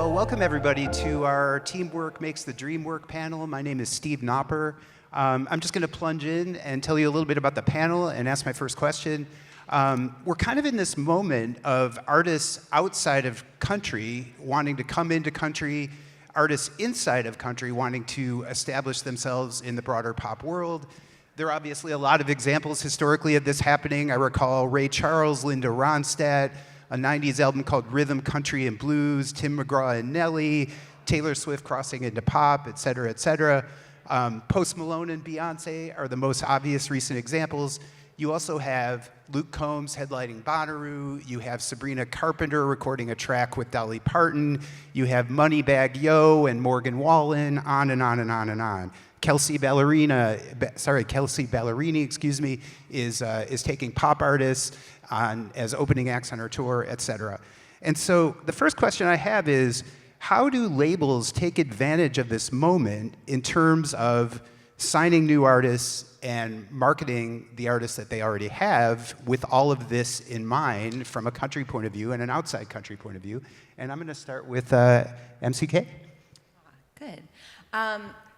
Well, welcome everybody to our Teamwork Makes the Dream Work panel. My name is Steve Knopper. I'm just going to plunge in and tell you a little bit about the panel and ask my first question. We're kind of in this moment of artists outside of country wanting to come into country, artists inside of country wanting to establish themselves in the broader pop world. There are obviously a lot of examples historically of this happening. I recall Ray Charles, Linda Ronstadt, a 90s album called Rhythm, Country, and Blues, Tim McGraw and Nelly, Taylor Swift crossing into pop, et cetera, et cetera. Post Malone and Beyonce are the most obvious recent examples. You also have Luke Combs headlining Bonnaroo. You have Sabrina Carpenter recording a track with Dolly Parton. You have Moneybagg Yo and Morgan Wallen, on and on and on and on. Kelsey Ballerini, is taking pop artists on as opening acts on her tour, et cetera. And so the first question I have is, how do labels take advantage of this moment in terms of signing new artists and marketing the artists that they already have with all of this in mind from a country point of view and an outside country point of view? And I'm going to start with MCK. Good.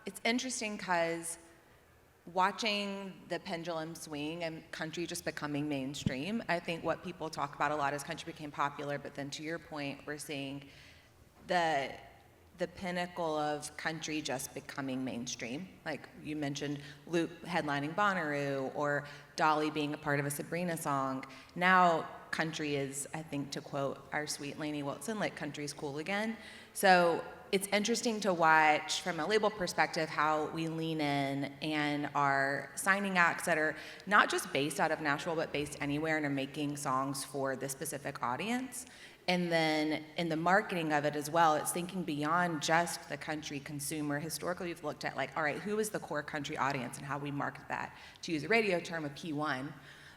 It's interesting because watching the pendulum swing and country just becoming mainstream, I think what people talk about a lot is country became popular, but then to your point, we're seeing the pinnacle of country just becoming mainstream. Like you mentioned Luke headlining Bonnaroo or Dolly being a part of a Sabrina song. Now country is, I think to quote our sweet Lainey Wilson, like country's cool again. So it's interesting to watch from a label perspective how we lean in and are signing acts that are not just based out of Nashville, but based anywhere and are making songs for this specific audience. And then in the marketing of it as well, it's thinking beyond just the country consumer. Historically, we've looked at like, all right, who is the core country audience and how we market that? To use a radio term, a P1.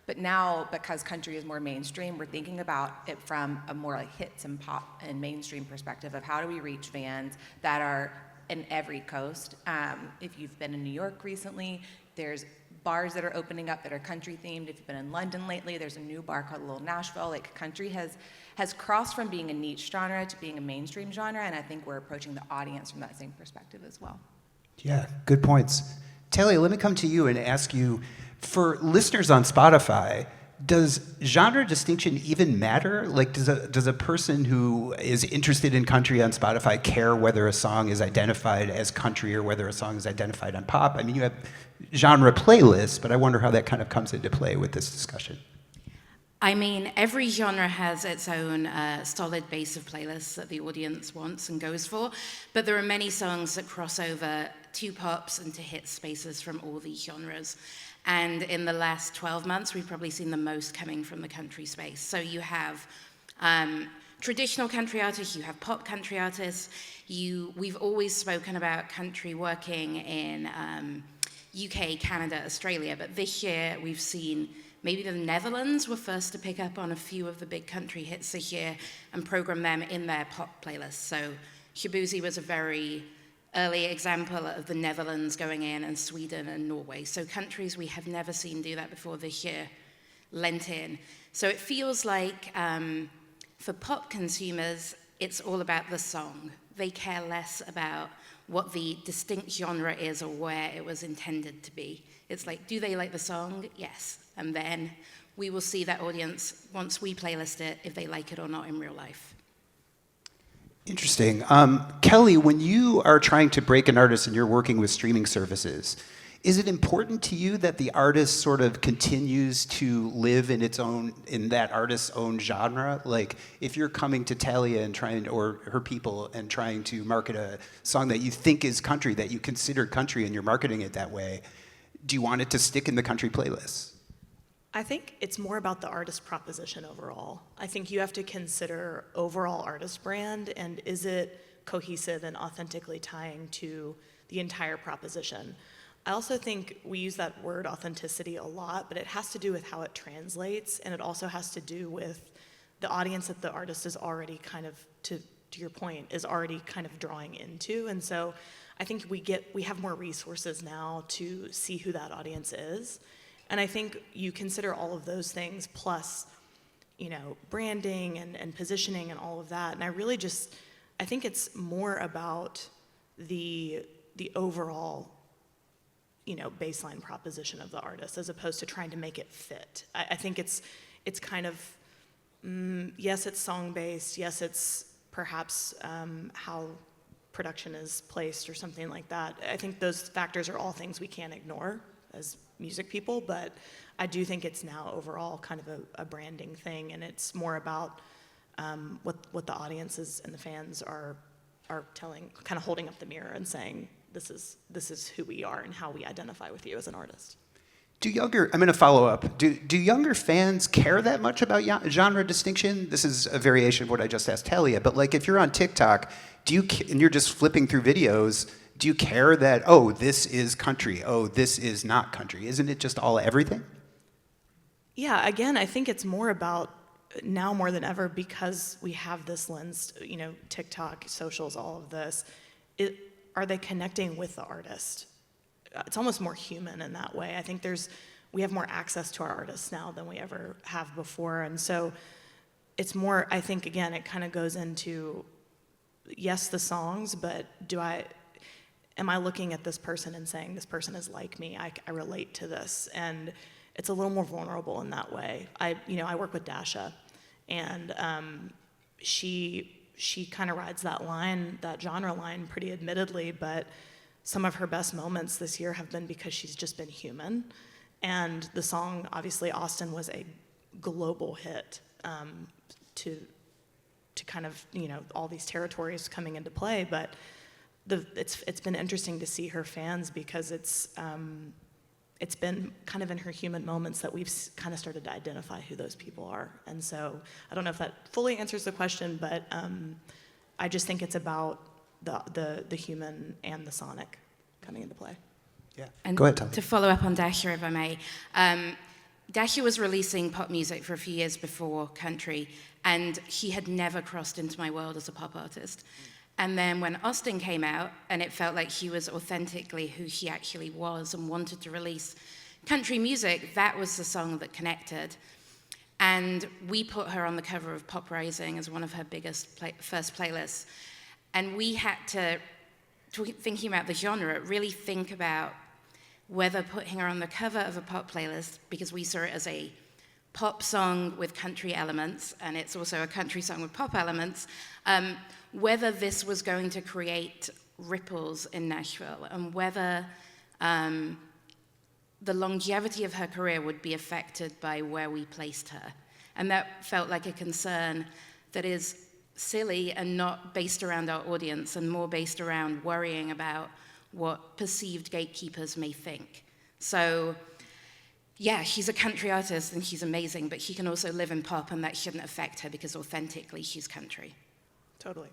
But now, because country is more mainstream, we're thinking about it from a more like hits and pop and mainstream perspective of how do we reach fans that are in every coast. If you've been in New York recently, there's bars that are opening up that are country themed. If you've been in London lately, there's a new bar called Little Nashville. Like country has crossed from being a niche genre to being a mainstream genre, and I think we're approaching the audience from that same perspective as well. Yeah, good points. Talia, let me come to you and ask you, for listeners on Spotify, does genre distinction even matter? Like, does a person who is interested in country on Spotify care whether a song is identified as country or whether a song is identified on pop? I mean, you have genre playlists, but I wonder how that kind of comes into play with this discussion. I mean, every genre has its own solid base of playlists that the audience wants and goes for, but there are many songs that cross over to pops and to hit spaces from all these genres. And in the last 12 months, we've probably seen the most coming from the country space. So you have traditional country artists, you have pop country artists. We've always spoken about country working in UK, Canada, Australia, but this year we've seen maybe the Netherlands were first to pick up on a few of the big country hits this year and program them in their pop playlists. So Shabuzi was a very early example of the Netherlands going in, and Sweden and Norway. So countries we have never seen do that before this year lent in. So it feels like for pop consumers, it's all about the song. They care less about what the distinct genre is or where it was intended to be. It's like, do they like the song? Yes. And then we will see that audience once we playlist it, if they like it or not in real life. Interesting. Kelly, when you are trying to break an artist and you're working with streaming services, is it important to you that the artist sort of continues to live in that artist's own genre? Like, if you're coming to Talia and or her people and trying to market a song that you think is country, that you consider country, and you're marketing it that way, do you want it to stick in the country playlist? I think it's more about the artist proposition overall. I think you have to consider overall artist brand, and is it cohesive and authentically tying to the entire proposition. I also think we use that word authenticity a lot, but it has to do with how it translates, and it also has to do with the audience that the artist is already kind of, to your point, is already kind of drawing into. And so I think we have more resources now to see who that audience is. And I think you consider all of those things plus, branding and positioning and all of that. And I really just I think it's more about the overall, baseline proposition of the artist as opposed to trying to make it fit. I think it's kind of, yes, it's song-based, yes, it's perhaps how production is placed or something like that. I think those factors are all things we can't ignore as music people, but I do think it's now overall kind of a branding thing, and it's more about what the audiences and the fans are telling, kind of holding up the mirror and saying, this is who we are and how we identify with you as an artist. I'm going to follow up. Do younger fans care that much about genre distinction? This is a variation of what I just asked Talia, but like if you're on TikTok, and you're just flipping through videos, do you care that, oh, this is country, oh, this is not country? Isn't it just all everything? Yeah, again, I think it's more about now more than ever because we have this lens, TikTok, socials, all of this. Are they connecting with the artist? It's almost more human in that way. I think we have more access to our artists now than we ever have before. And so it's more, I think, again, it kind of goes into, yes, the songs, but am I looking at this person and saying, this person is like me, I relate to this? And it's a little more vulnerable in that way. I work with Dasha, and she kind of rides that line, that genre line pretty admittedly, but some of her best moments this year have been because she's just been human. And the song, obviously, Austin was a global hit to kind of, all these territories coming into play. But it's been interesting to see her fans because it's been kind of in her human moments that we've kind of started to identify who those people are. And so I don't know if that fully answers the question, but I just think it's about the human and the sonic coming into play. Yeah. And go ahead, Talia. to follow up on Dasha, if I may, Dasha was releasing pop music for a few years before country, and he had never crossed into my world as a pop artist. And then when Austin came out, and it felt like he was authentically who he actually was and wanted to release country music, that was the song that connected. And we put her on the cover of Pop Rising as one of her biggest first playlists. And we had to, thinking about the genre, really think about whether putting her on the cover of a pop playlist, because we saw it as a pop song with country elements, and it's also a country song with pop elements, whether this was going to create ripples in Nashville, and whether the longevity of her career would be affected by where we placed her. And that felt like a concern that is silly and not based around our audience, and more based around worrying about what perceived gatekeepers may think. So, yeah, she's a country artist and she's amazing, but she can also live in pop, and that shouldn't affect her because authentically she's country. Totally.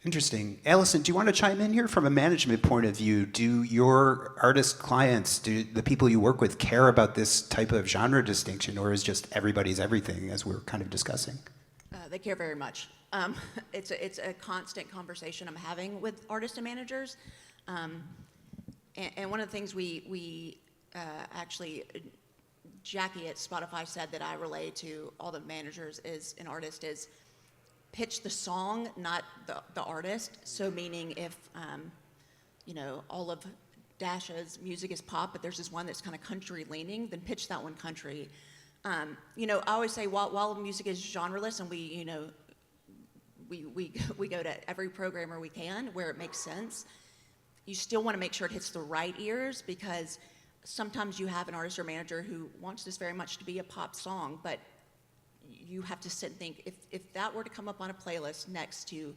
Interesting. Allison, do you want to chime in here from a management point of view? Do your artist clients, do the people you work with care about this type of genre distinction, or is just everybody's everything, as we're kind of discussing? They care very much. It's a constant conversation I'm having with artists and managers. And one of the things we actually, Jackie at Spotify said that I relay to all the managers and artists is pitch the song, not the artist. So meaning if, all of Dasha's music is pop, but there's this one that's kind of country leaning, then pitch that one country. I always say while music is genreless, and we go to every programmer we can where it makes sense, you still want to make sure it hits the right ears, because sometimes you have an artist or manager who wants this very much to be a pop song, but you have to sit and think, if that were to come up on a playlist next to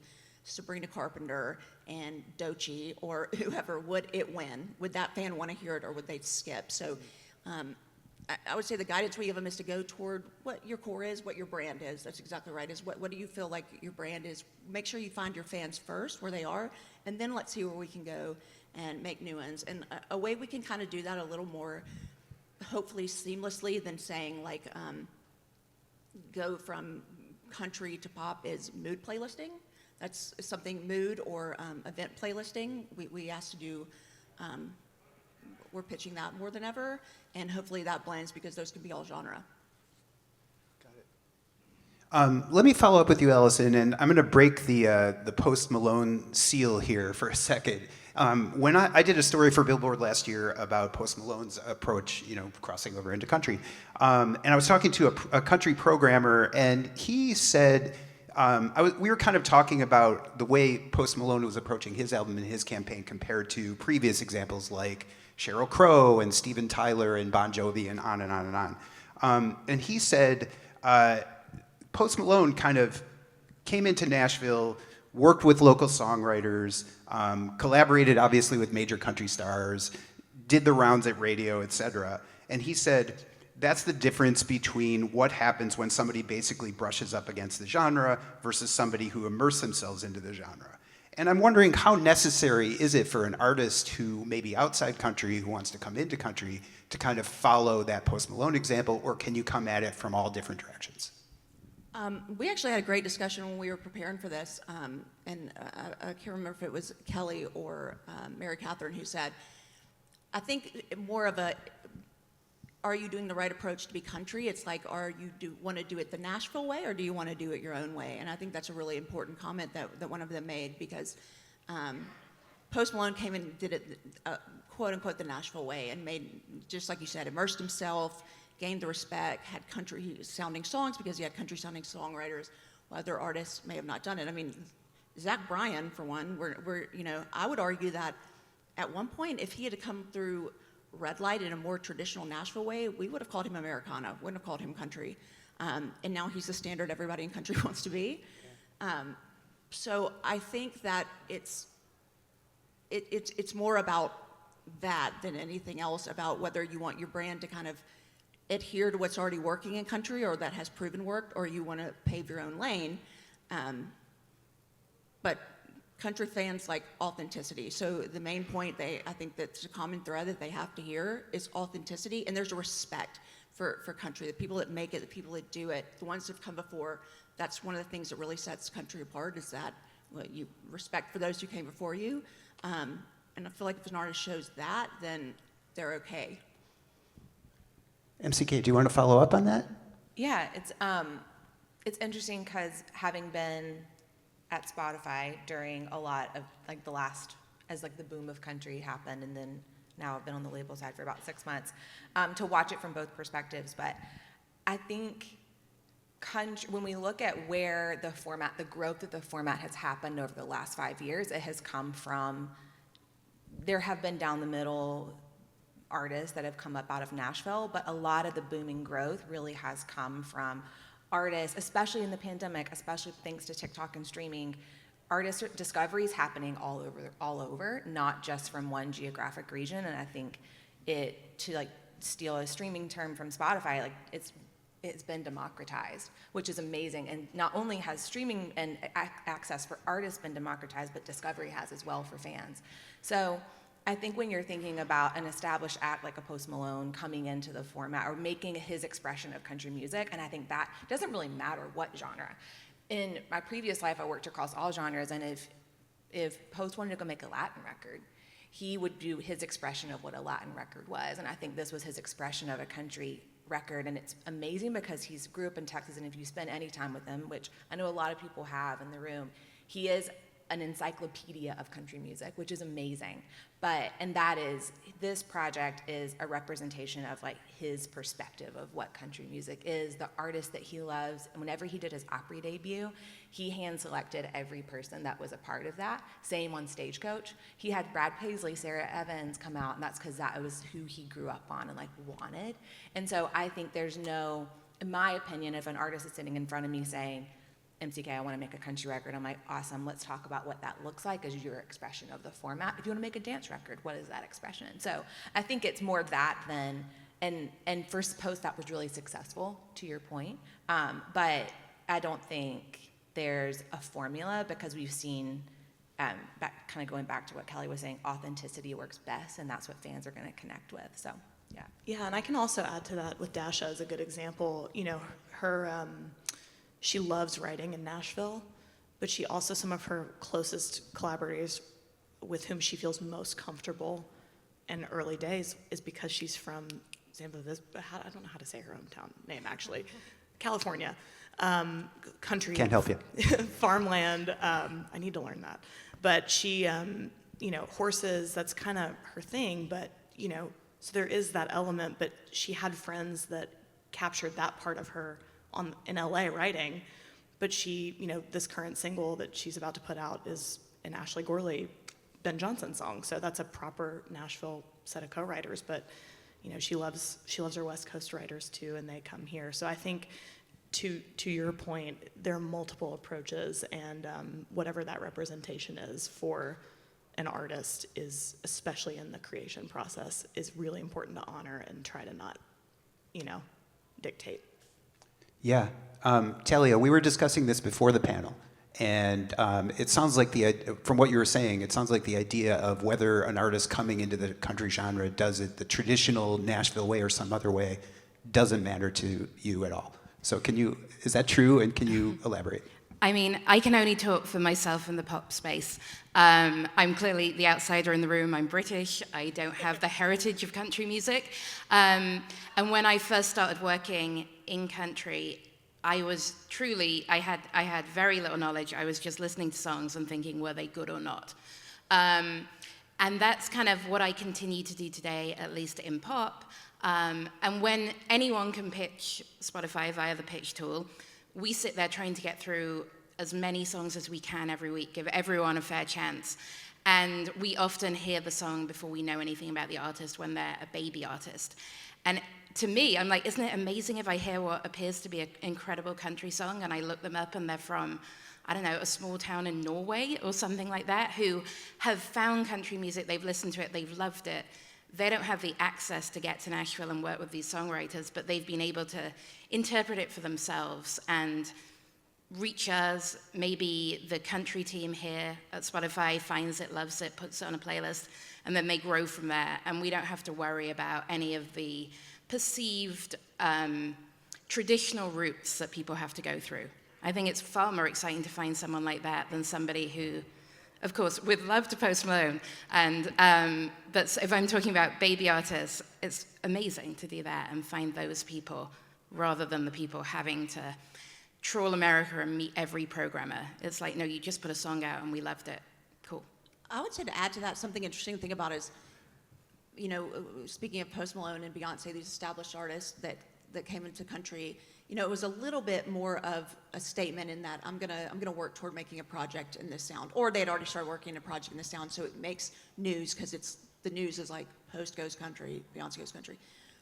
Sabrina Carpenter and Doechii or whoever, would it win? Would that fan want to hear it, or would they skip? So I would say the guidance we give them is to go toward what your core is, what your brand is. That's exactly right. Is what do you feel like your brand is? Make sure you find your fans first, where they are, and then let's see where we can go and make new ones. And a way we can kind of do that a little more, hopefully seamlessly, than saying like, go from country to pop is mood playlisting. That's something mood or event playlisting. We asked to do, we're pitching that more than ever, and hopefully that blends because those can be all genre. Got it. Let me follow up with you, Allison, and I'm going to break the Post Malone seal here for a second. When I did a story for Billboard last year about Post Malone's approach, crossing over into country, and I was talking to a country programmer, and he said, we were kind of talking about the way Post Malone was approaching his album and his campaign compared to previous examples like Sheryl Crow and Steven Tyler and Bon Jovi and on and on and on. And he said, Post Malone kind of came into Nashville, worked with local songwriters, collaborated obviously with major country stars, did the rounds at radio, etc. And he said, that's the difference between what happens when somebody basically brushes up against the genre versus somebody who immerses themselves into the genre. And I'm wondering, how necessary is it for an artist who may be outside country, who wants to come into country, to kind of follow that Post Malone example, or can you come at it from all different directions? We actually had a great discussion when we were preparing for this, and I can't remember if it was Kelly or Mary Catherine who said, I think more of a, are you doing the right approach to be country? It's like, want to do it the Nashville way, or do you want to do it your own way? And I think that's a really important comment that one of them made, because Post Malone came and did it, quote unquote, the Nashville way, and made, just like you said, immersed himself, gained the respect, had country sounding songs because he had country sounding songwriters, while other artists may have not done it. I mean, Zach Bryan, for one, I would argue that at one point, if he had come through Red Light in a more traditional Nashville way, we would have called him Americana, wouldn't have called him country. And now he's the standard everybody in country wants to be. So I think that it's more about that than anything else, about whether you want your brand to kind of adhere to what's already working in country or that has proven worked, or you want to pave your own lane. But country fans like authenticity. So the main point I think that's a common thread that they have to hear is authenticity, and there's a respect for country. The people that make it, the people that do it, the ones that have come before, that's one of the things that really sets country apart, is that you respect for those who came before you. And I feel like if an artist shows that, then they're okay. MCK, do you want to follow up on that? Yeah, it's interesting because having been at Spotify during a lot of like the last, as like the boom of country happened, and then now I've been on the label side for about 6 months, to watch it from both perspectives. But I think when we look at where the growth of the format has happened over the last 5 years, it has come from, there have been down the middle artists that have come up out of Nashville, but a lot of the booming growth really has come from artists, especially in the pandemic, especially thanks to TikTok and streaming. Artist discoveries happening all over, not just from one geographic region. And I think to like steal a streaming term from Spotify, like it's been democratized, which is amazing. And not only has streaming and access for artists been democratized, but discovery has as well for fans. So I think when you're thinking about an established act like a Post Malone coming into the format or making his expression of country music, and I think that doesn't really matter what genre. In my previous life, I worked across all genres, and if Post wanted to go make a Latin record, he would do his expression of what a Latin record was, and I think this was his expression of a country record. And it's amazing because he grew up in Texas, and if you spend any time with him, which I know a lot of people have in the room, he is an encyclopedia of country music, which is amazing. This project is a representation of like his perspective of what country music is, the artist that he loves. And whenever he did his Opry debut, he hand-selected every person that was a part of that. Same on Stagecoach. He had Brad Paisley, Sarah Evans come out, and that's because that was who he grew up on and like wanted. And so I think there's no, in my opinion, if an artist is sitting in front of me saying, MCK, I want to make a country record, I'm like, awesome, let's talk about what that looks like as your expression of the format. If you want to make a dance record, what is that expression? So I think it's more that than, and First Post, that was really successful, to your point, but I don't think there's a formula, because we've seen, kind of going back to what Kelly was saying, authenticity works best, and that's what fans are going to connect with, so yeah. Yeah, and I can also add to that with Dasha as a good example. Her she loves writing in Nashville, but she also, some of her closest collaborators with whom she feels most comfortable in early days is because she's from I don't know how to say her hometown name actually, California. country. Can't help you. Farmland. I need to learn that. But she, horses, that's kind of her thing. But, so there is that element. But she had friends that captured that part of her in LA writing. But she, this current single that she's about to put out is an Ashley Gorley, Ben Jonson song. So that's a proper Nashville set of co-writers. But, she loves her West Coast writers too, and they come here. So I think, to your point, there are multiple approaches, and whatever that representation is for an artist is, especially in the creation process, is really important to honor and try to not, dictate. Yeah. Talia, we were discussing this before the panel, and it sounds like from what you were saying, it sounds like the idea of whether an artist coming into the country genre does it the traditional Nashville way or some other way doesn't matter to you at all. So is that true, and can you elaborate? I mean, I can only talk for myself in the pop space. I'm clearly the outsider in the room. I'm British. I don't have the heritage of country music. And when I first started working in country, I had very little knowledge. I was just listening to songs and thinking, were they good or not? And that's kind of what I continue to do today, at least in pop. And when anyone can pitch Spotify via the pitch tool, we sit there trying to get through as many songs as we can every week, give everyone a fair chance. And we often hear the song before we know anything about the artist when they're a baby artist. And to me, I'm like, isn't it amazing if I hear what appears to be an incredible country song and I look them up and they're from, I don't know, a small town in Norway or something like that, who have found country music, they've listened to it, they've loved it. They don't have the access to get to Nashville and work with these songwriters, but they've been able to interpret it for themselves and reach us. Maybe the country team here at Spotify finds it, loves it, puts it on a playlist, and then they grow from there. And we don't have to worry about any of the perceived traditional routes that people have to go through. I think it's far more exciting to find someone like that than somebody who, of course, with love to Post Malone, but if I'm talking about baby artists, it's amazing to do that and find those people rather than the people having to trawl America and meet every programmer. It's like, no, you just put a song out and we loved it. Cool. I would say, to add to that, something interesting to think about is, speaking of Post Malone and Beyonce, these established artists that came into country, it was a little bit more of a statement in that I'm gonna work toward making a project in this sound, or they had already started working a project in this sound, so it makes news because the news is like Post goes country, Beyonce goes country.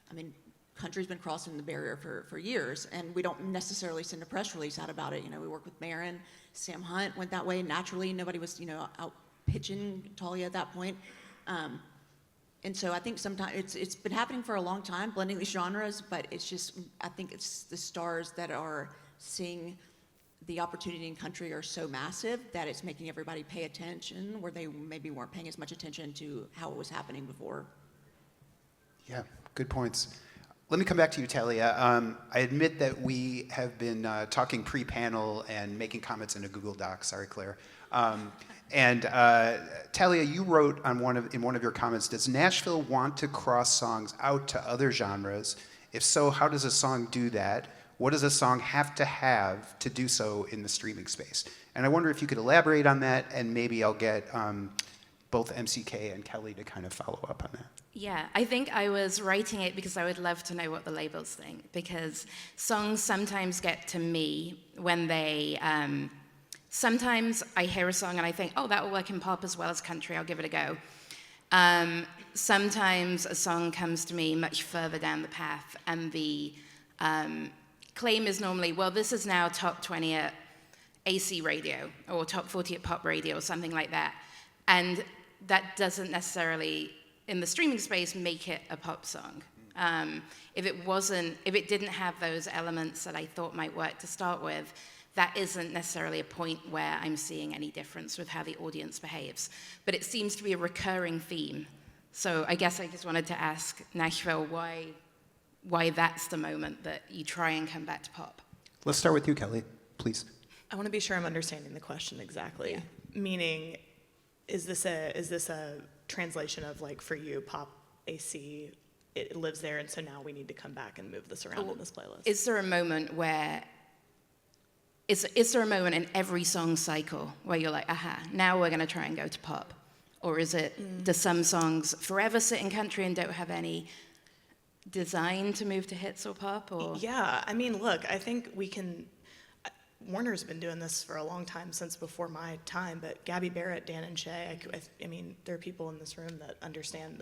I mean, country's been crossing the barrier for years, and we don't necessarily send a press release out about it. We work with Marin, Sam Hunt went that way naturally. Nobody was out pitching Talia at that point. And so I think sometimes it's been happening for a long time, blending these genres, but I think it's the stars that are seeing the opportunity in country are so massive that it's making everybody pay attention where they maybe weren't paying as much attention to how it was happening before. Yeah, good points. Let me come back to you, Talia. I admit that we have been talking pre-panel and making comments in a Google Doc. Sorry, Claire. And Talia, you wrote in one of your comments, does Nashville want to cross songs out to other genres? If so, how does a song do that? What does a song have to do so in the streaming space? And I wonder if you could elaborate on that, and maybe I'll get both MCK and Kelly to kind of follow up on that. Yeah, I think I was writing it because I would love to know what the labels think, because songs sometimes get to me when they, sometimes I hear a song and I think, oh, that will work in pop as well as country, I'll give it a go. Sometimes a song comes to me much further down the path, and the claim is normally, well, this is now top 20 at AC radio, or top 40 at pop radio, or something like that. And that doesn't necessarily, in the streaming space, make it a pop song. If it didn't have those elements that I thought might work to start with, that isn't necessarily a point where I'm seeing any difference with how the audience behaves. But it seems to be a recurring theme. So I guess I just wanted to ask Nashville why that's the moment that you try and come back to pop. Let's start with you, Kelly, please. I want to be sure I'm understanding the question exactly. Yeah. Meaning, is this a translation of, like, for you, pop AC, it lives there, and so now we need to come back and move this around in this playlist? Is there a moment where is there a moment in every song cycle where you're like, aha, now we're going to try and go to pop? Or is it, do some songs forever sit in country and don't have any design to move to hits or pop? Or Yeah, I mean, look, I think we can. Warner's been doing this for a long time, since before my time, but Gabby Barrett, Dan and Shay, I mean, there are people in this room that understand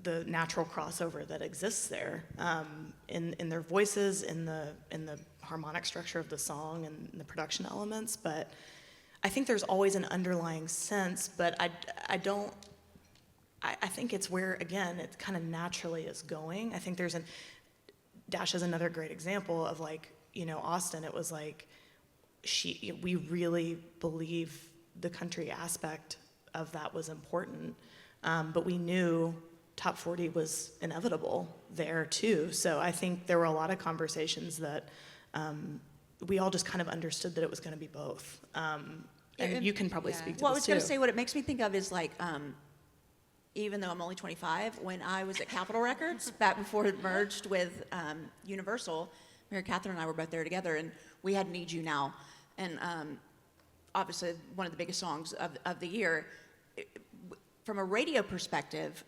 the natural crossover that exists there, in their voices, in the harmonic structure of the song and the production elements. But I think there's always an underlying sense, but I think it's where, again, it kind of naturally is going. I think Dash is another great example of, like, you know, Austin, it was like, we really believe the country aspect of that was important, but we knew top 40 was inevitable there too. So I think there were a lot of conversations that we all just kind of understood that it was going to be both. And you can probably speak to Well, I this was going too. to say, what it makes me think of is, like, even though I'm only 25, when I was at Capitol Records, back before it merged with Universal, Mary Catherine and I were both there together, and we had Need You Now. And obviously, one of the biggest songs of the year. From a radio perspective,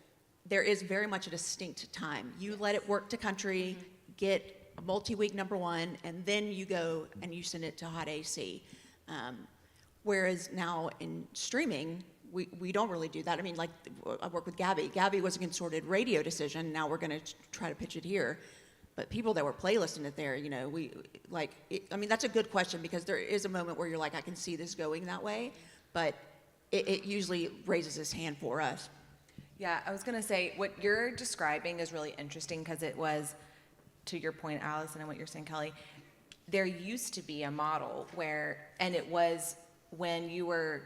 there is very much a distinct time. You let it work to country, get a multi-week #1, and then you go and you send it to Hot AC. Whereas now in streaming, we don't really do that. I mean, like, I work with Gabby. Gabby was a consorted radio decision. Now we're going to try to pitch it here. But people that were playlisting it there, you know, I mean, that's a good question, because there is a moment where you're like, I can see this going that way, but it usually raises its hand for us. Yeah, I was going to say, what you're describing is really interesting, because it was, to your point, Allison, and what you're saying, Kelly, there used to be a model where, and it was when you were,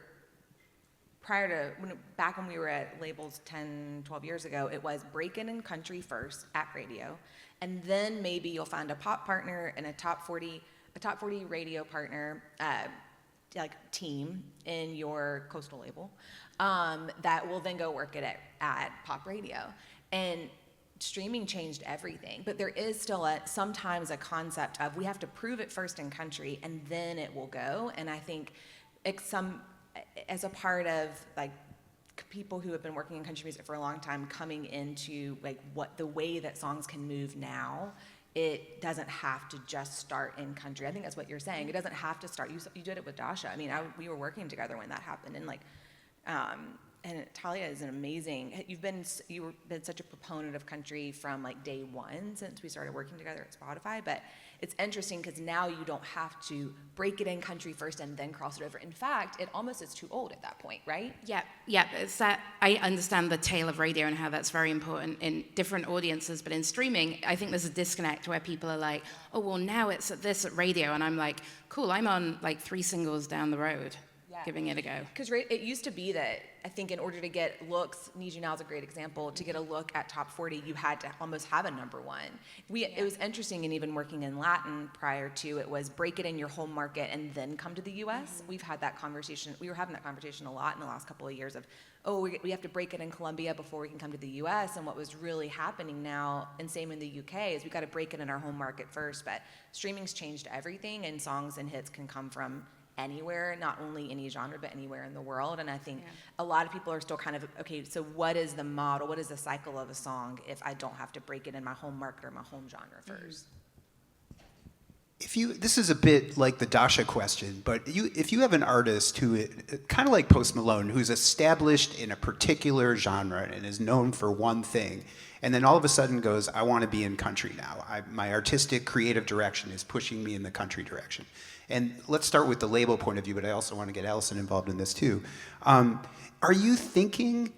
back when we were at labels 10, 12 years ago, it was break-in and country first at radio, and then maybe you'll find a pop partner and a top 40 radio partner, like team in your coastal label, that will then go work it at pop radio. And streaming changed everything, but there is still sometimes a concept of, we have to prove it first in country and then it will go. And I think as a part of, like, people who have been working in country music for a long time, coming into, like, what the way that songs can move now, it doesn't have to just start in country. I think that's what you're saying. It doesn't have to start. You did it with Dasha. I mean, we were working together when that happened, and, like, and Talia is an amazing. You've been such a proponent of country from, like, day one since we started working together at Spotify. But it's interesting because now you don't have to break it in country first and then cross it over. In fact, it almost is too old at that point, right? Yeah. It's that I understand the tale of radio and how that's very important in different audiences, but in streaming, I think there's a disconnect where people are like, oh, well, now it's at radio, and I'm like, cool, I'm on, like, 3 singles down the road. Giving it a go. Because it used to be that, I think, in order to get looks, Need You Now is a great example, to get a look at top 40, you had to almost have a #1. It was interesting, and even working in Latin prior to, it was break it in your home market and then come to the US. We've had that conversation, we were having that conversation a lot in the last couple of years of, we have to break it in Colombia before we can come to the US. And what was really happening now, and same in the UK, is we got to break it in our home market first. But streaming's changed everything, and songs and hits can come from anywhere, not only any genre, but anywhere in the world. And I think a lot of people are still kind of, okay, so what is the model? What is the cycle of a song if I don't have to break it in my home market or my home genre first? This is a bit like the Dasha question, but if you have an artist who, kind of like Post Malone, who's established in a particular genre and is known for one thing, and then all of a sudden goes, I want to be in country now. My artistic creative direction is pushing me in the country direction. And let's start with the label point of view, but I also want to get Allison involved in this too. Are you thinking,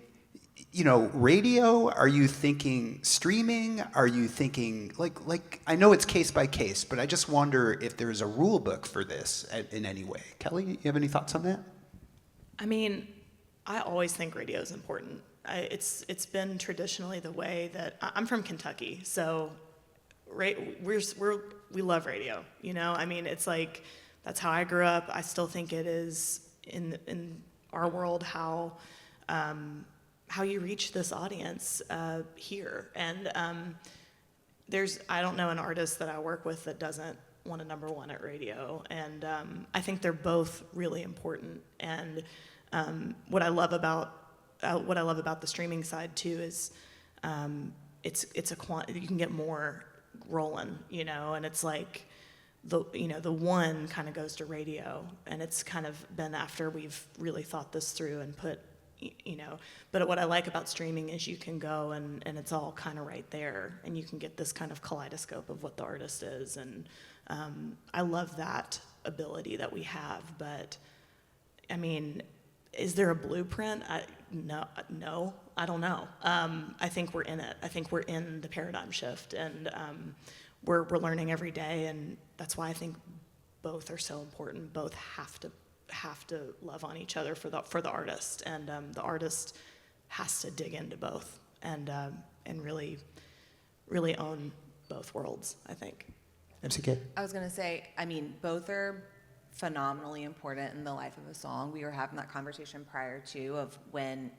radio? Are you thinking streaming? Are you thinking, like I know it's case by case, but I just wonder if there's a rule book for this in any way. Kelly, you have any thoughts on that? I mean, I always think radio is important. It's been traditionally the way that, I'm from Kentucky, so we love radio, I mean, it's like, that's how I grew up. I still think it is in our world how you reach this audience here. And I don't know an artist that I work with that doesn't won a number one at radio, and I think they're both really important. And what I love about the streaming side too is it's you can get more rolling, and it's like the one kind of goes to radio, and it's kind of been after we've really thought this through and put. But what I like about streaming is you can go and it's all kind of right there, and you can get this kind of kaleidoscope of what the artist is, and I love that ability that we have. But I mean, is there a blueprint? No, I don't know. I think we're in it. I think we're in the paradigm shift, and we're learning every day, and that's why I think both are so important. Both have to love on each other for the artist, and the artist has to dig into both and really own both worlds, I think. MCK? I was gonna say, I mean, both are phenomenally important in the life of a song. We were having that conversation prior to of when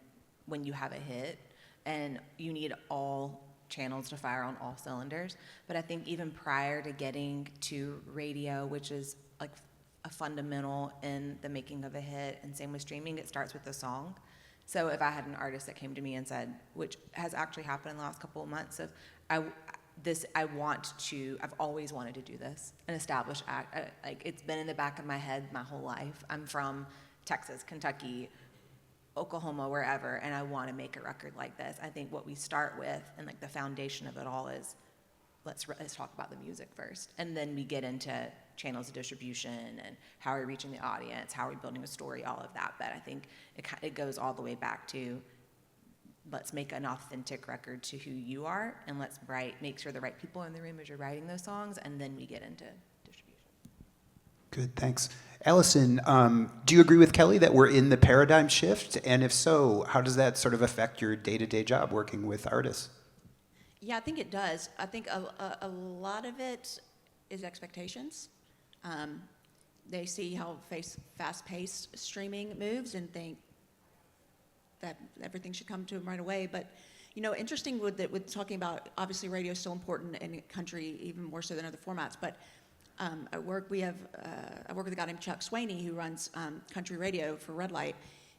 you have a hit and you need all channels to fire on all cylinders. But I think even prior to getting to radio, which is like a fundamental in the making of a hit, and same with streaming, it starts with the song. So if I had an artist that came to me and said, which has actually happened in the last couple of months, of I've always wanted to do this, an established act. Like, it's been in the back of my head my whole life. I'm from Texas, Kentucky, Oklahoma, wherever, and I want to make a record like this. I think what we start with, and like the foundation of it all, is let's talk about the music first, and then we get into channels of distribution and how are we reaching the audience, how are we building a story, all of that. But I think it goes all the way back to let's make an authentic record to who you are, and let's make sure the right people are in the room as you're writing those songs, and then we get into distribution. Good, thanks. Allison, do you agree with Kelly that we're in the paradigm shift? And if so, how does that sort of affect your day-to-day job working with artists? Yeah, I think it does. I think a lot of it is expectations. They see how fast-paced streaming moves and think that everything should come to them right away. But, interesting with talking about, obviously radio is still important in country, even more so than other formats. But at work, I work with a guy named Chuck Swaney who runs country radio for Red Light,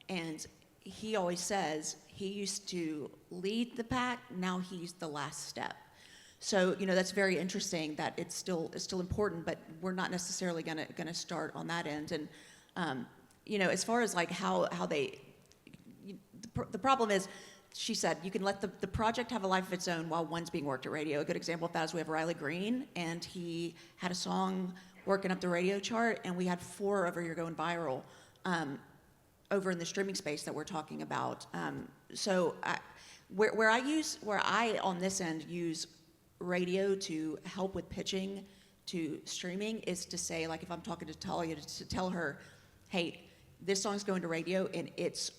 and he always says he used to lead the pack, now he's the last step. So, that's very interesting that it's still important, but we're not necessarily gonna start on that end. And, as far as like how they, the problem is, she said, you can let the project have a life of its own while one's being worked at radio. A good example of that is we have Riley Green, and he had a song working up the radio chart, and we had 4 over here going viral over in the streaming space that we're talking about. So where I on this end use radio to help with pitching to streaming is to say, like, if I'm talking to Talia, to tell her, hey, this song's going to radio and it's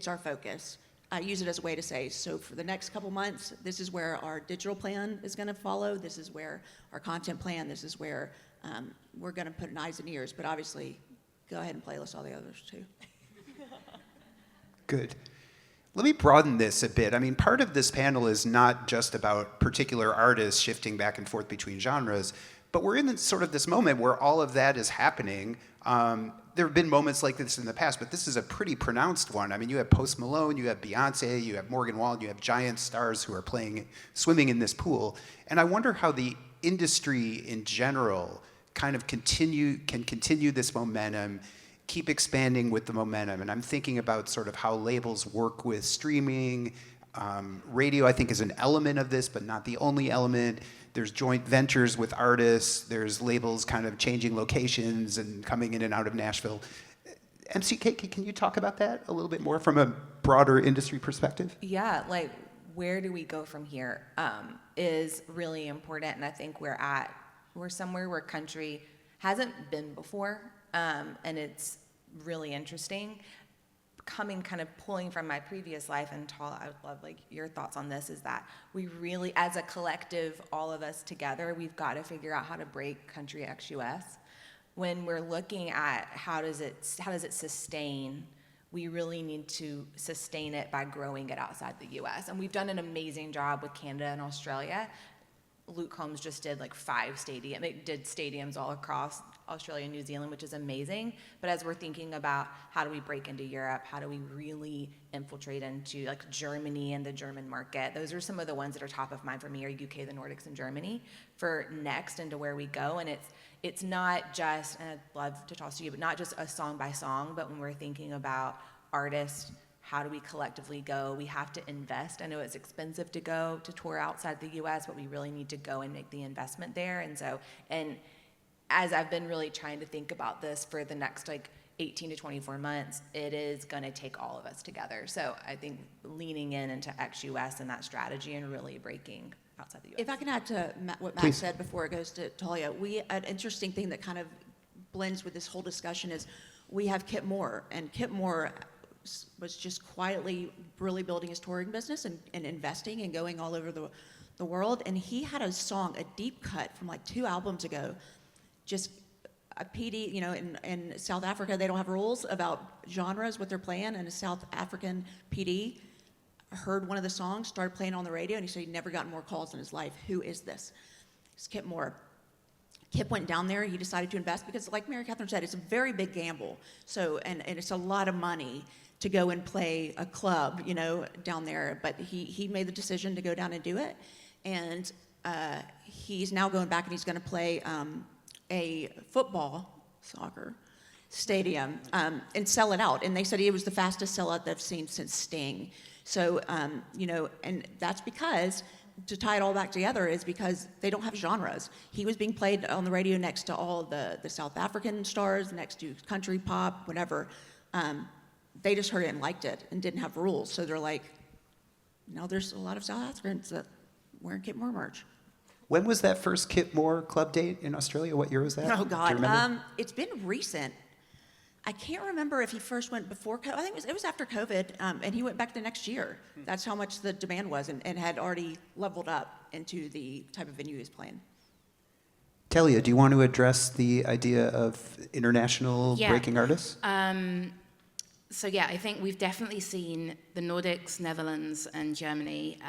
our focus. I use it as a way to say, so for the next couple months, this is where our digital plan is going to follow. This is where our content plan, this is where we're going to put in eyes and ears. But obviously, go ahead and playlist all the others too. Good. Let me broaden this a bit. I mean, part of this panel is not just about particular artists shifting back and forth between genres, but we're in sort of this moment where all of that is happening. There have been moments like this in the past, but this is a pretty pronounced one. I mean, you have Post Malone, you have Beyonce, you have Morgan Wallen, you have giant stars who are swimming in this pool. And I wonder how the industry in general kind of can continue this momentum, keep expanding with the momentum. And I'm thinking about sort of how labels work with streaming. Radio, I think, is an element of this, but not the only element. There's joint ventures with artists. There's labels kind of changing locations and coming in and out of Nashville. MCK, can you talk about that a little bit more from a broader industry perspective? Yeah, like, where do we go from here is really important. And I think we're somewhere where country hasn't been before. And it's really interesting. Pulling from my previous life, and Tal, I would love like your thoughts on this, is that we really, as a collective, all of us together, we've got to figure out how to break country ex-US. When we're looking at how does it sustain, we really need to sustain it by growing it outside the US. And we've done an amazing job with Canada and Australia. Luke Combs just did like 5 stadiums. They did stadiums all across Australia and New Zealand, which is amazing. But as we're thinking about how do we break into Europe, how do we really infiltrate into like Germany and the German market, those are some of the ones that are top of mind for me, are UK, the Nordics, and Germany for next into where we go. And it's not just, and I'd love to toss to you, but not just a song by song, but when we're thinking about artists, how do we collectively go? We have to invest. I know it's expensive to go to tour outside the US, but we really need to go and make the investment there. And as I've been really trying to think about this for the next like 18 to 24 months, it is gonna take all of us together. So I think leaning into ex-US and that strategy and really breaking outside the US. If I can add to what Matt Please. said before it goes to Talia, an interesting thing that kind of blends with this whole discussion is we have Kip Moore, and Kip Moore was just quietly really building his touring business and investing and going all over the world. And he had a song, a deep cut from like 2 albums ago, just a PD, you know, in South Africa, they don't have rules about genres, what they're playing, and a South African PD heard one of the songs, started playing on the radio, and he said he'd never gotten more calls in his life. Who is this? It's Kip Moore. Kip went down there, he decided to invest because, like Mary Catherine said, it's a very big gamble. So, and it's a lot of money to go and play a club, you know, down there. But he made the decision to go down and do it. And he's now going back and he's going to play a soccer stadium and sell it out. And they said it was the fastest sellout they've seen since Sting. So, you know, and that's because, to tie it all back together, is because they don't have genres. He was being played on the radio next to all the South African stars, next to country pop, whatever. They just heard it and liked it and didn't have rules. So they're like, now there's a lot of South Africans that wearing Kip Moore merch. When was that first Kip Moore club date in Australia? What year was that? Oh, Do you God. remember? It's been recent. I can't remember if he first went before COVID. I think it was after COVID, and he went back the next year. That's how much the demand was, and had already leveled up into the type of venue he was playing. Talia, do you want to address the idea of international Yeah. breaking artists? So yeah, I think we've definitely seen the Nordics, Netherlands, and Germany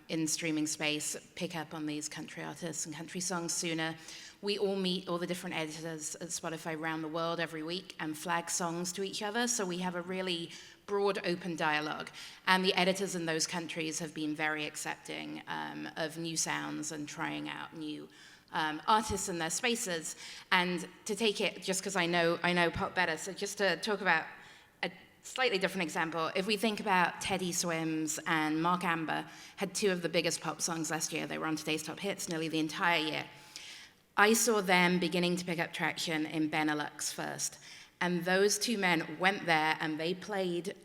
in streaming space pick up on these country artists and country songs sooner. We all meet all the different editors at Spotify around the world every week and flag songs to each other, so we have a really broad, open dialogue. And the editors in those countries have been very accepting of new sounds and trying out new artists in their spaces. And to take it, just because I know pop better, so just to talk about a slightly different example, if we think about Teddy Swims and Mark Amber had 2 of the biggest pop songs last year. They were on Today's Top Hits nearly the entire year. I saw them beginning to pick up traction in Benelux first. And those 2 men went there and they played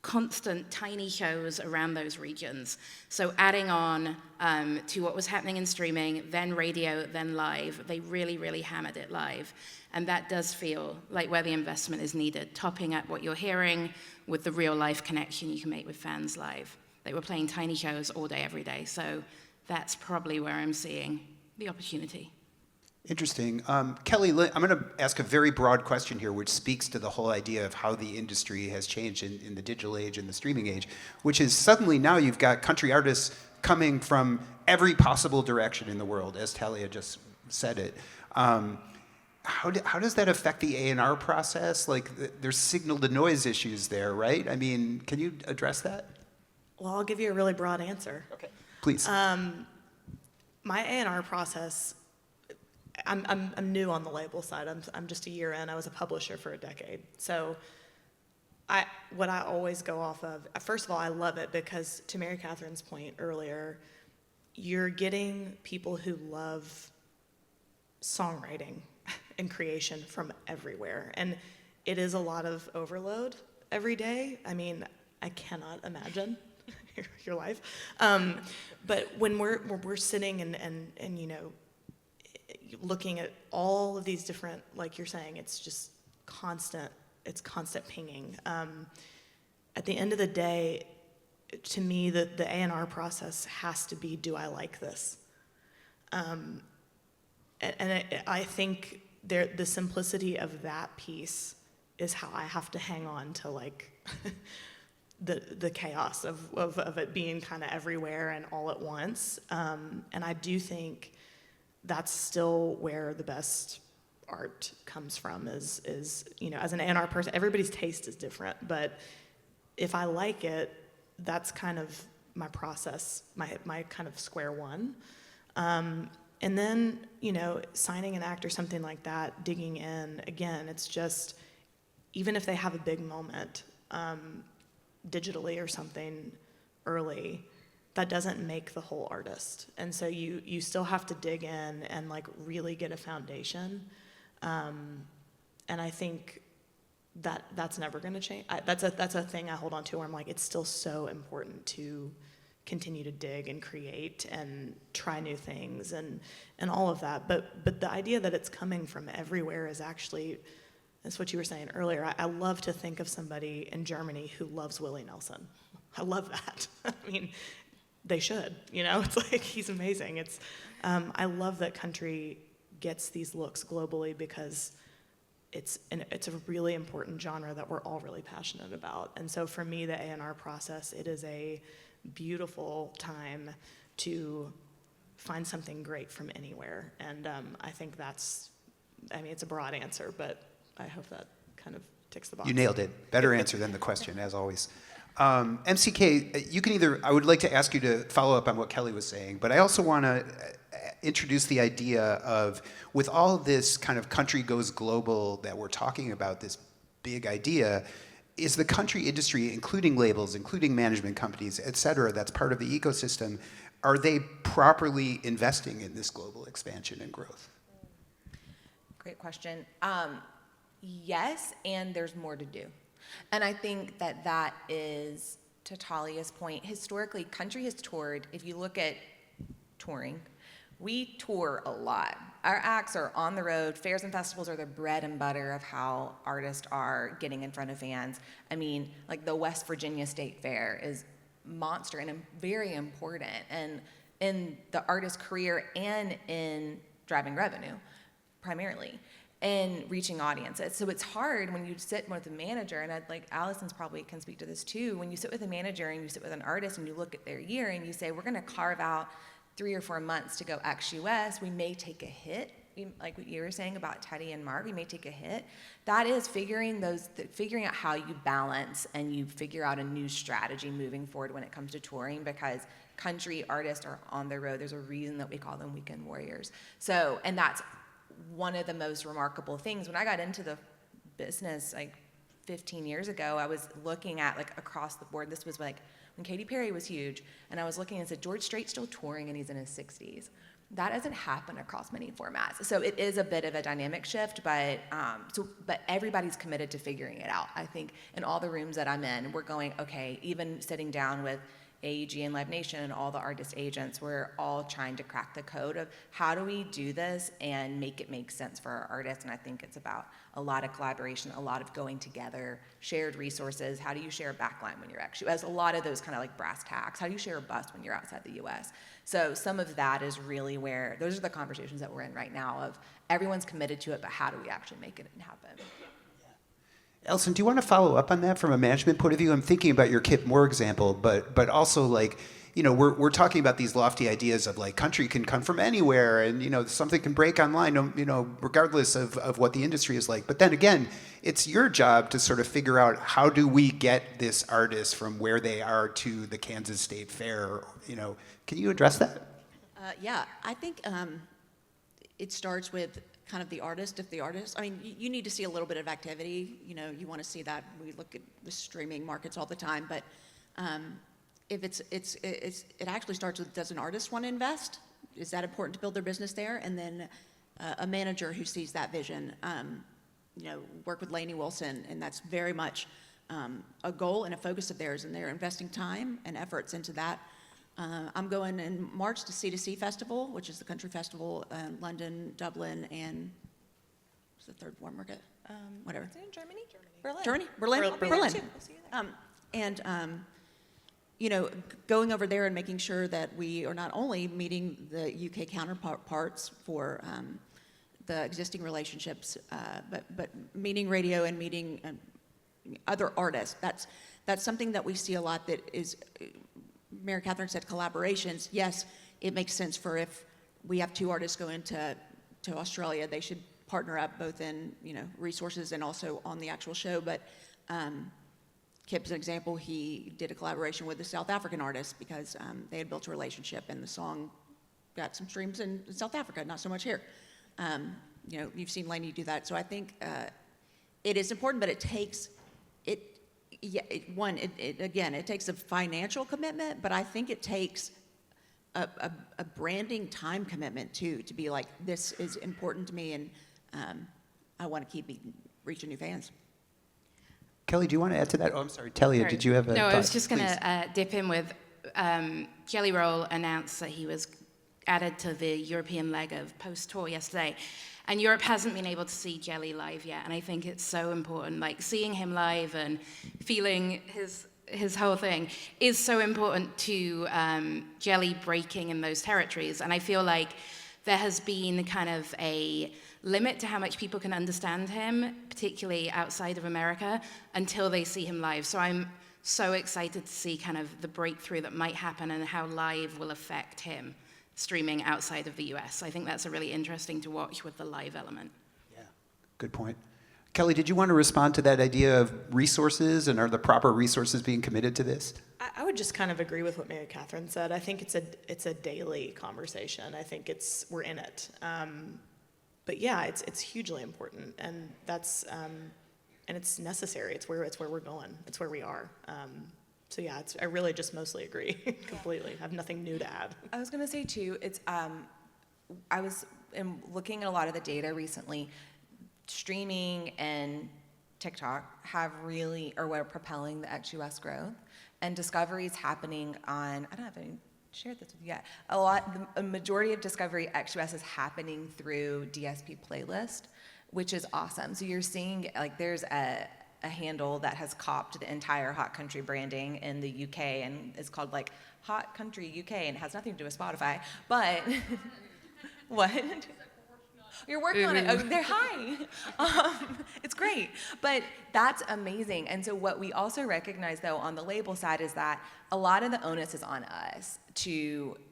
constant tiny shows around those regions. So adding on to what was happening in streaming, then radio, then live, they really, really hammered it live. And that does feel like where the investment is needed, topping up what you're hearing with the real life connection you can make with fans live. They were playing tiny shows all day, every day. So that's probably where I'm seeing the opportunity. Interesting. Kelly, I'm going to ask a very broad question here, which speaks to the whole idea of how the industry has changed in the digital age and the streaming age, which is suddenly now you've got country artists coming from every possible direction in the world, as Talia just said it. How does that affect the A&R process? Like, there's signal-to-noise issues there, right? I mean, can you address that? Well, I'll give you a really broad answer. Okay. Please. My A&R process, I'm new on the label side. I'm just a year in. I was a publisher for a decade. So what I always go off of, first of all, I love it because, to Mary Catherine's point earlier, you're getting people who love songwriting and creation from everywhere. And it is a lot of overload every day. I mean, I cannot imagine your life. But when we're sitting and you know, looking at all of these different, like you're saying, it's just constant pinging. At the end of the day, to me, the A&R process has to be, do I like this? And I think the simplicity of that piece is how I have to hang on to, like, the chaos of it being kind of everywhere and all at once. And I do think that's still where the best art comes from is you know, as an A&R person, everybody's taste is different, but if I like it, that's kind of my process, my kind of square one. And then, you know, signing an act or something like that, digging in, again, it's just, even if they have a big moment, digitally or something early, that doesn't make the whole artist. And so you still have to dig in and like really get a foundation. And I think that's never gonna change. That's a thing I hold on to where I'm like, it's still so important to continue to dig and create and try new things and all of that. But the idea that it's coming from everywhere is actually, that's what you were saying earlier. I love to think of somebody in Germany who loves Willie Nelson. I love that. I mean, they should, you know, it's like, he's amazing. It's, I love that country gets these looks globally because it's a really important genre that we're all really passionate about. And so for me, the A&R process, it is a beautiful time to find something great from anywhere. And I think that's, I mean, it's a broad answer, but I hope that kind of ticks the box. You nailed it. Better answer than the question, as always. MCK, you can either, I would like to ask you to follow up on what Kelly was saying, but I also want to introduce the idea of, with all this kind of country goes global that we're talking about, this big idea, is the country industry, including labels, including management companies, et cetera, that's part of the ecosystem, are they properly investing in this global expansion and growth? Great question. Yes, and there's more to do. And I think that is, to Talia's point, historically, country has toured. If you look at touring, we tour a lot. Our acts are on the road. Fairs and festivals are the bread and butter of how artists are getting in front of fans. I mean, like the West Virginia State Fair is monster and very important, and in the artist's career and in driving revenue, primarily, and reaching audiences. So it's hard when you sit with a manager, and I'd like, Allison's probably can speak to this too, when you sit with a manager and you sit with an artist and you look at their year and you say, we're gonna carve out 3 or 4 months to go ex-US, we may take a hit, like what you were saying about Teddy and Mark, we may take a hit. That is figuring out how you balance and you figure out a new strategy moving forward when it comes to touring, because country artists are on the road. There's a reason that we call them weekend warriors. So, and that's one of the most remarkable things. When I got into the business like 15 years ago, I was looking at like across the board. This was like when Katy Perry was huge, and I was looking and said, George Strait's still touring and he's in his 60s. That doesn't happen across many formats. So it is a bit of a dynamic shift, but everybody's committed to figuring it out. I think in all the rooms that I'm in, we're going, okay, even sitting down with AEG and Live Nation and all the artist agents, we're all trying to crack the code of how do we do this and make it make sense for our artists. And I think it's about a lot of collaboration, a lot of going together, shared resources. How do you share a backline when you're actually, as a lot of those kind of like brass tacks, how do you share a bus when you're outside the US? So some of that is really where, those are the conversations that we're in right now of everyone's committed to it, but how do we actually make it happen? Elson, do you want to follow up on that from a management point of view? I'm thinking about your Kip Moore example, but also like, you know, we're talking about these lofty ideas of like country can come from anywhere, and you know something can break online, you know, regardless of what the industry is like. But then again, it's your job to sort of figure out how do we get this artist from where they are to the Kansas State Fair. You know, can you address that? Yeah, I think it starts with kind of the artist. If the artist, I mean, you need to see a little bit of activity. You know, you want to see that. We look at the streaming markets all the time, but if it actually starts with, does an artist want to invest? Is that important to build their business there? And then a manager who sees that vision. You know, work with Lainey Wilson, and that's very much a goal and a focus of theirs, and they're investing time and efforts into that. I'm going in March to C2C Festival, which is the country festival in London, Dublin, and what's the third one market? Whatever. Is it in Germany? Berlin. Berlin. We'll see you there. You know, going over there and making sure that we are not only meeting the UK counterparts for the existing relationships, but meeting radio and meeting other artists. that's something that we see a lot that is, Mary Catherine said collaborations. Yes, it makes sense for if we have two artists go into Australia, they should partner up both in, resources and also on the actual show. But Kip's an example. He did a collaboration with a South African artist because they had built a relationship, and the song got some streams in South Africa, not so much here. You've seen Lainey do that. So I think it is important, but it takes it takes a financial commitment, but I think it takes a branding time commitment too, to be like, this is important to me, and I want to keep reaching new fans. Kelly, do you want to add to that? Oh, I'm sorry. Talia, did you have a No, thought? I was just going Please. to dip in with Jelly Roll announced that he was added to the European leg of post-tour yesterday. And Europe hasn't been able to see Jelly live yet, and I think it's so important. Like, seeing him live and feeling his whole thing is so important to Jelly breaking in those territories. And I feel like there has been kind of a limit to how much people can understand him, particularly outside of America, until they see him live. So I'm so excited to see kind of the breakthrough that might happen and how live will affect him streaming outside of the US. I think that's a really interesting to watch with the live element. Yeah, good point. Kelly, did you want to respond to that idea of resources, and are the proper resources being committed to this? I would just kind of agree with what Mary Catherine said. I think it's a daily conversation. I think we're in it. But yeah, it's hugely important, and that's and it's necessary. It's where we're going. It's where we are. So yeah, I really just mostly agree completely. I have nothing new to add. I was going to say too, it's I was looking at a lot of the data recently. Streaming and TikTok were propelling the ex-US growth, and discovery is happening on, I don't have any shared this with you yet. A majority of discovery ex-US is happening through DSP playlist, which is awesome. So you're seeing, like, there's a handle that has copped the entire Hot Country branding in the UK, and it's called like Hot Country UK, and it has nothing to do with Spotify, but what? You're working on it. Oh, they're high. It's great. But that's amazing. And so what we also recognize, though, on the label side is that a lot of the onus is on us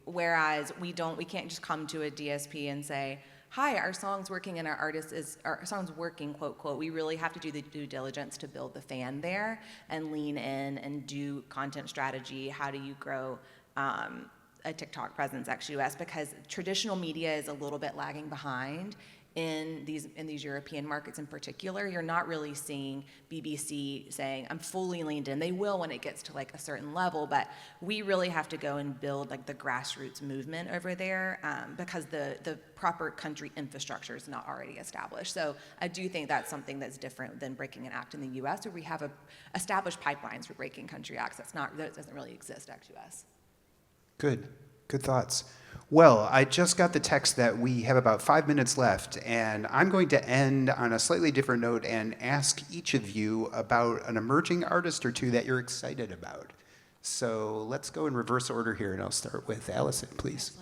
whereas we can't just come to a DSP and say, hi, our song's working and our song's working, quote, quote. We really have to do the due diligence to build the fan there and lean in and do content strategy. How do you grow a TikTok presence ex-US, because traditional media is a little bit lagging behind in these European markets in particular. You're not really seeing BBC saying, I'm fully leaned in. They will when it gets to like a certain level, but we really have to go and build like the grassroots movement over there because the proper country infrastructure is not already established. So I do think that's something that's different than breaking an act in the US, where we have established pipelines for breaking country acts. That doesn't really exist ex-US. Good thoughts. Well, I just got the text that we have about 5 minutes left, and I'm going to end on a slightly different note and ask each of you about an emerging artist or two that you're excited about. So let's go in reverse order here, and I'll start with Allison, please.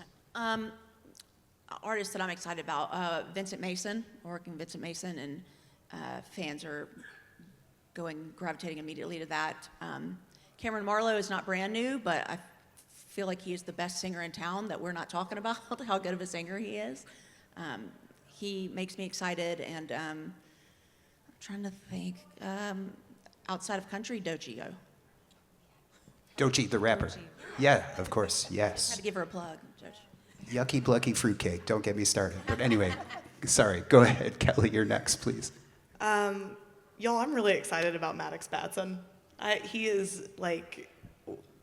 Artist that I'm excited about, Vincent Mason, working with Vincent Mason, and fans are gravitating immediately to that. Cameron Marlowe is not brand new, but I feel like he is the best singer in town that we're not talking about, how good of a singer he is. He makes me excited, and I'm trying to think, outside of country, Doechii. Doechii, the rapper. Doechii. Yeah, of course, Had yes. to give her a plug, Doechii. Yucky, plucky fruitcake. Don't get me started. But anyway, sorry. Go ahead, Kelly. You're next, please. Y'all, I'm really excited about Maddox Batson. He is like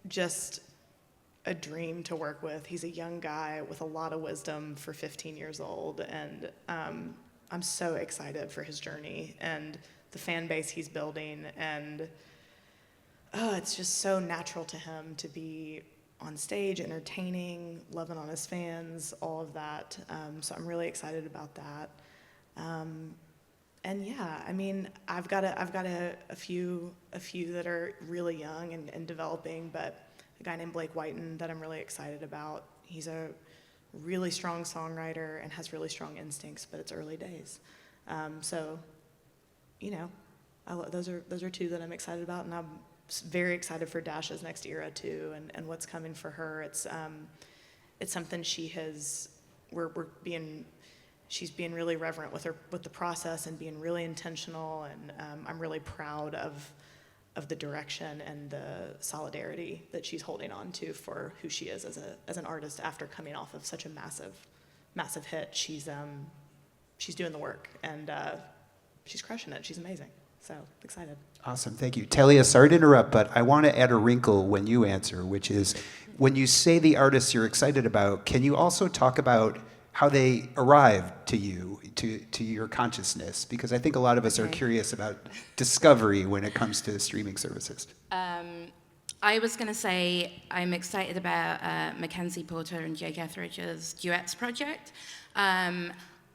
just a dream to work with. He's a young guy with a lot of wisdom for 15 years old, and I'm so excited for his journey and the fan base he's building, and it's just so natural to him to be on stage, entertaining, loving on his fans, all of that. So I'm really excited about that. And yeah, I mean, I've got a few that are really young and developing, but a guy named Blake Whiten that I'm really excited about. He's a really strong songwriter and has really strong instincts, but it's early days. So, those are two that I'm excited about, and very excited for Dash's next era too, and what's coming for her. It's something she's being really reverent with the process and being really intentional, and I'm really proud of the direction and the solidarity that she's holding on to for who she is as an artist after coming off of such a massive hit. She's doing the work, and she's crushing it. She's amazing. So excited. Awesome, thank you. Talia, sorry to interrupt, but I want to add a wrinkle when you answer, which is when you say the artists you're excited about, can you also talk about how they arrived to you, to your consciousness? Because I think a lot of us are curious about discovery when it comes to streaming services. I was going to say I'm excited about Mackenzie Porter and Jake Etheridge's Duets project.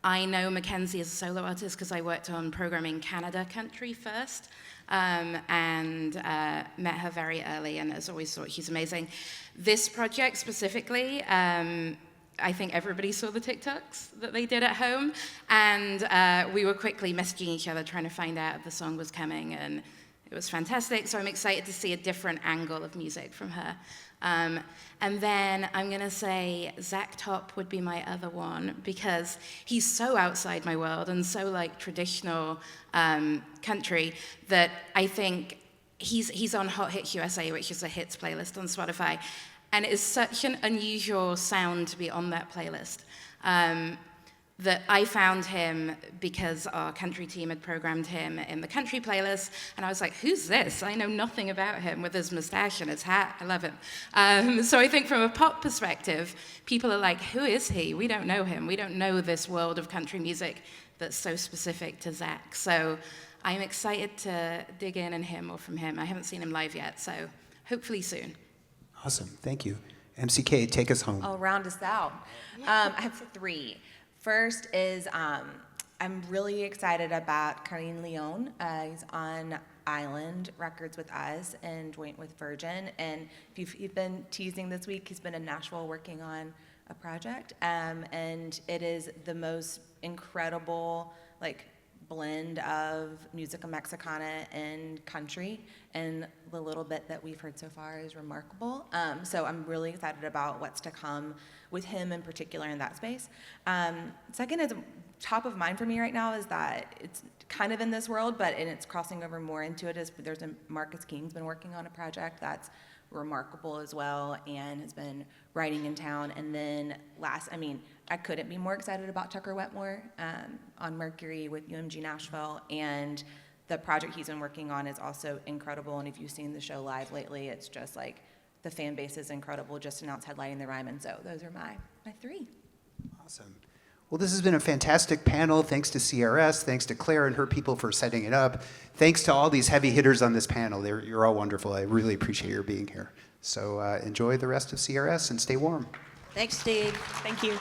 I know Mackenzie as a solo artist because I worked on Programming Canada Country first, and met her very early, and as always thought she's amazing. This project specifically, I think everybody saw the TikToks that they did at home, and we were quickly messaging each other trying to find out if the song was coming, and it was fantastic. So I'm excited to see a different angle of music from her. And then I'm going to say Zach Top would be my other one, because he's so outside my world and so like traditional country that I think he's on Hot Hits USA, which is a hits playlist on Spotify. And it is such an unusual sound to be on that playlist that I found him because our country team had programmed him in the country playlist, and I was like, who's this? I know nothing about him with his mustache and his hat. I love him. So I think from a pop perspective, people are like, who is he? We don't know him. We don't know this world of country music that's so specific to Zach. So I'm excited to dig in and hear more from him. I haven't seen him live yet, so hopefully soon. Awesome, thank you. MCK, take us home. I'll round us out. I have 3. First is I'm really excited about Karim Leon. He's on Island Records with us and joint with Virgin. And if you've been teasing this week, he's been in Nashville working on a project. And it is the most incredible, like, blend of musica mexicana and country, and the little bit that we've heard so far is remarkable. So I'm really excited about what's to come with him in particular in that space. Second is top of mind for me right now is that it's kind of in this world, but and it's crossing over more into it. Is there's a Marcus King's been working on a project that's remarkable as well, and has been writing in town. And then I couldn't be more excited about Tucker Wetmore on Mercury with UMG Nashville, and the project he's been working on is also incredible. And if you've seen the show live lately, it's just like the fan base is incredible. Just announced headlining the Ryman, so those are my 3. Awesome. Well, this has been a fantastic panel. Thanks to CRS, thanks to Claire and her people for setting it up. Thanks to all these heavy hitters on this panel. You're all wonderful. I really appreciate your being here. So enjoy the rest of CRS and stay warm. Thanks, Steve. Thank you.